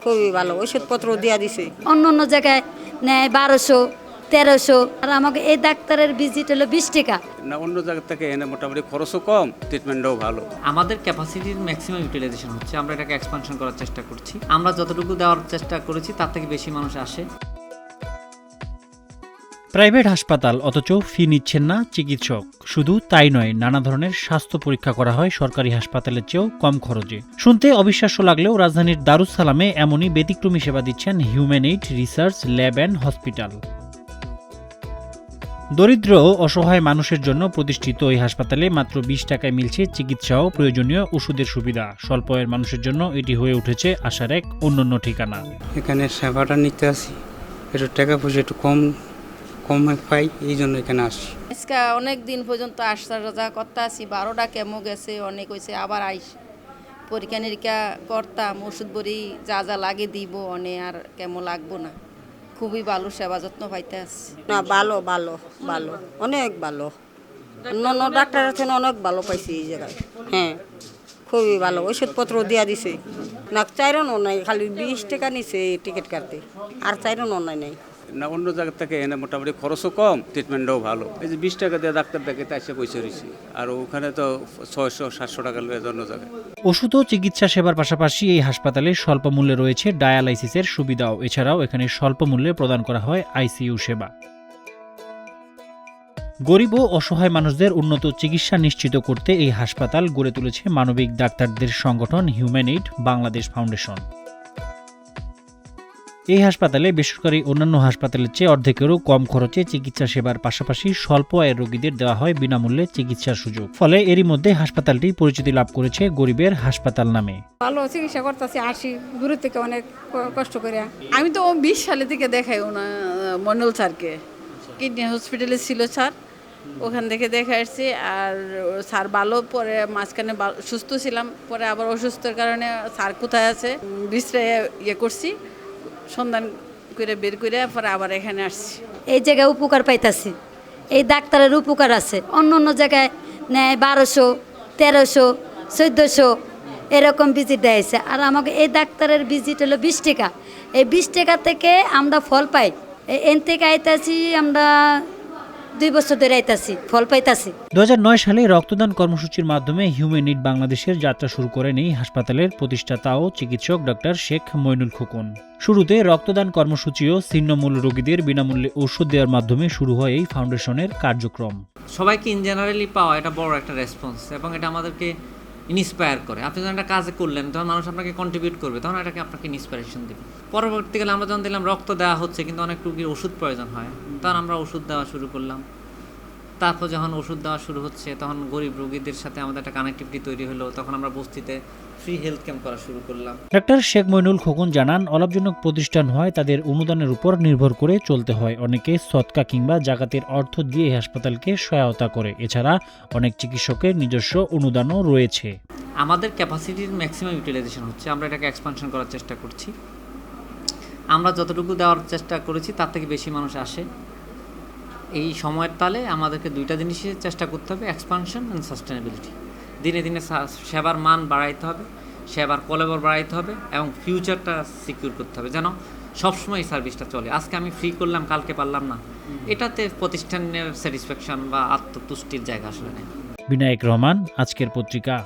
খুবই ভালো, ওষুধপত্র দিয়া দিছে। অন্য অন্য জায়গায় নেয় 1200, 1300, আর আমাকে এই ডাক্তারের ভিজিট হলো 20 টাকা। না, অন্য জায়গা থেকে এনে মোটামুটি খরচও কম, ট্রিটমেন্টও ভালো। আমাদের ক্যাপাসিটির ম্যাক্সিমাম ইউটিলাইজেশন হচ্ছে, আমরা এটাকে এক্সপানশন করার চেষ্টা করছি। আমরা যতটুকু দেওয়ার চেষ্টা করেছি তার থেকে বেশি মানুষ আসে। প্রাইভেট হাসপাতাল, অথচ ফি নিচ্ছেন না চিকিৎসক। শুধু তাই নয়, নানা ধরনের স্বাস্থ্য পরীক্ষা করা হয় সরকারি হাসপাতালের চেয়েও কম খরচে। শুনতে অবিশ্বাস্য লাগলেও রাজধানীর দারুস সালামে এমনই ব্যতিক্রমী সেবা দিচ্ছেন human aid research lab and hospital. দরিদ্র ও অসহায় মানুষের জন্য প্রতিষ্ঠিত এই হাসপাতালে মাত্র 20 টাকায় মিলছে চিকিৎসা ও প্রয়োজনীয় ওষুধের সুবিধা। স্বল্প আয়ের মানুষের জন্য এটি হয়ে উঠেছে আশার এক অনন্য ঠিকানা। এখানে সেবাটা নিতে আসি, একটু টাকা পয়সা একটু কম পাই, এই জন্য এখানে আসি। আজকে অনেক দিন পর্যন্ত আসা যা করতে আসি, 12টা কেমো গেছে, অনেক হয়েছে, আবার আইস পরীক্ষা নিরীক্ষা করতাম, ওষুধ বড়ি যা যা লাগে দিব, অনেক আর কেমো লাগবো না। খুবই ভালো সেবা যত্ন পাইতে আসছি। না, ভালো ভালো ভালো, অনেক ভালো। অন্য ডাক্তারের থেকে অনেক ভালো পাইছি এই জায়গায়। হ্যাঁ, খুবই ভালো, ওষুধপত্র দিয়া দিছে। না, চাইরনও নাই, খালি 20 টাকা নিছে টিকিট কাটতে, আর চাইরনও নাই। না, অন্য জায়গা থেকে এনে মোটামুটি খরচও কম, ট্রিটমেন্টও ভালো। এই যে 20 টাকা দিয়ে ডাক্তার দেখাতে এসে পয়সা রয়েছি, আর ওখানে তো 600-700 টাকা লয়ে অন্য জায়গায়। ওষুধ ও চিকিৎসা সেবার পাশাপাশি এই হাসপাতালে স্বল্প মূল্যে রয়েছে ডায়ালাইসিসের সুবিধাও। এছাড়াও এখানে স্বল্প মূল্যে প্রদান করা হয় আইসিইউ সেবা। গরিব ও অসহায় মানুষদের উন্নত চিকিৎসা নিশ্চিত করতে এই হাসপাতাল গড়ে তুলেছে মানবিক ডাক্তারদের সংগঠন হিউম্যান এইড বাংলাদেশ ফাউন্ডেশন। এই হাসপাতালে বেসরকারি অন্যান্য হাসপাতালের চেয়ে অর্ধেকেরও কম খরচে চিকিৎসা সেবার পাশাপাশি স্বল্প আয়ের রোগীদের দেওয়া হয় বিনামূল্যে চিকিৎসার সুযোগ। ফলে এরই মধ্যে হাসপাতালটি পরিচিতি লাভ করেছে গরিবের হাসপাতাল নামে। ভালো চিকিৎসা করতেছি, আসি দূর থেকে অনেক কষ্ট করে। আমি তো 20 সালে থেকে দেখাই ওনা মন্ডল স্যারকে, কিডনি হসপিটালে ছিল স্যার, ওখান থেকে দেখে আসছি। আর স্যার ভালো, পরে মাঝখানে সুস্থ ছিলাম, পরে আবার অসুস্থের কারণে স্যার কোথায় আছে বিশ্রায় করছি, সন্ধান করে বের করে পরে আবার এখানে আসছি। এই জায়গায় উপকার পাইতাছি, এই ডাক্তারের উপকার আছে। অন্য অন্য জায়গায় নেয় 1200, 1300, 1400 এরকম ভিজিট দেয়ছে, আর আমাকে এই ডাক্তারের ভিজিট হলো 20 টাকা। এই 20 টাকা থেকে আমরা ফল পাই। এন থেকে আইতাছি আমরা 2 বছর ধরে আইতাছি, ফল পাইতাছি। 2009 সালে রক্তদান কর্মসূচির মাধ্যমে হিউম্যান এইড বাংলাদেশের যাত্রা শুরু করেন এই হাসপাতালের প্রতিষ্ঠাতা ও চিকিৎসক ডক্টর শেখ মইনুল খোকন। শুরুতে রক্তদান কর্মসূচি ও ছিন্নমূল রোগীদের বিনামূল্যে ওষুধ দেওয়ার মাধ্যমে শুরু হয় এই ফাউন্ডেশনের কার্যক্রম। সবাইকে ইন জেনারেলি পাওয়া এটা বড় একটা রেসপন্স, এবং এটা আমাদেরকে ইন্সপায়ার করে। আপনি যখন একটা কাজে করলেন, তখন মানুষ আপনাকে কন্ট্রিবিউট করবে, তখন এটাকে আপনাকে ইন্সপিরেশন দেবে। পরবর্তীকালে আমরা যখন দিলাম রক্ত দেওয়া হচ্ছে, কিন্তু অনেক রোগীর ওষুধ প্রয়োজন হয়, তখন আমরা ওষুধ দেওয়া শুরু করলাম। তারপর যখন ওষুধ দেওয়া শুরু হচ্ছে, তখন গরিব রোগীদের সাথে আমাদের একটা কানেক্টিভিটি তৈরি হলো, তখন আমরা বস্তিতে ফ্রি হেলথ ক্যাম্প করা শুরু করলাম। ডক্টর শেখ মইনুল খোকন জানান, অলাভজনক প্রতিষ্ঠান হয় তাদের অনুদানের উপর নির্ভর করে চলতে হয়। অনেকে সদকা কিংবা জাকাতের অর্থ দিয়ে এই হাসপাতালকে সহায়তা করে। এছাড়া অনেক চিকিৎসকের নিজস্ব অনুদানও রয়েছে। আমাদের ক্যাপাসিটির ম্যাক্সিমাম ইউটিলাইজেশন হচ্ছে, আমরা এটাকে এক্সপানশন করার চেষ্টা করছি। আমরা যতটুকু দেওয়ার চেষ্টা করেছি তার থেকে বেশি মানুষ আসে। এই সময়ের তালে আমাদেরকে 2টা জিনিসের চেষ্টা করতে হবে, এক্সপানশন অ্যান্ড সাস্টেনেবিলিটি। দিনে দিনে সেবার মান বাড়াইতে হবে, সেবার কোয়ালিটি বাড়াইতে হবে, এবং ফিউচারটা সিকিউর করতে হবে, যেন সবসময় এই সার্ভিসটা চলে। আজকে আমি ফ্রি করলাম, কালকে পারলাম না, এটাতে প্রতিষ্ঠানের স্যাটিসফ্যাকশন বা আত্মতুষ্টির জায়গা আসলে নেই। বিনায়ক রহমান, আজকের পত্রিকা।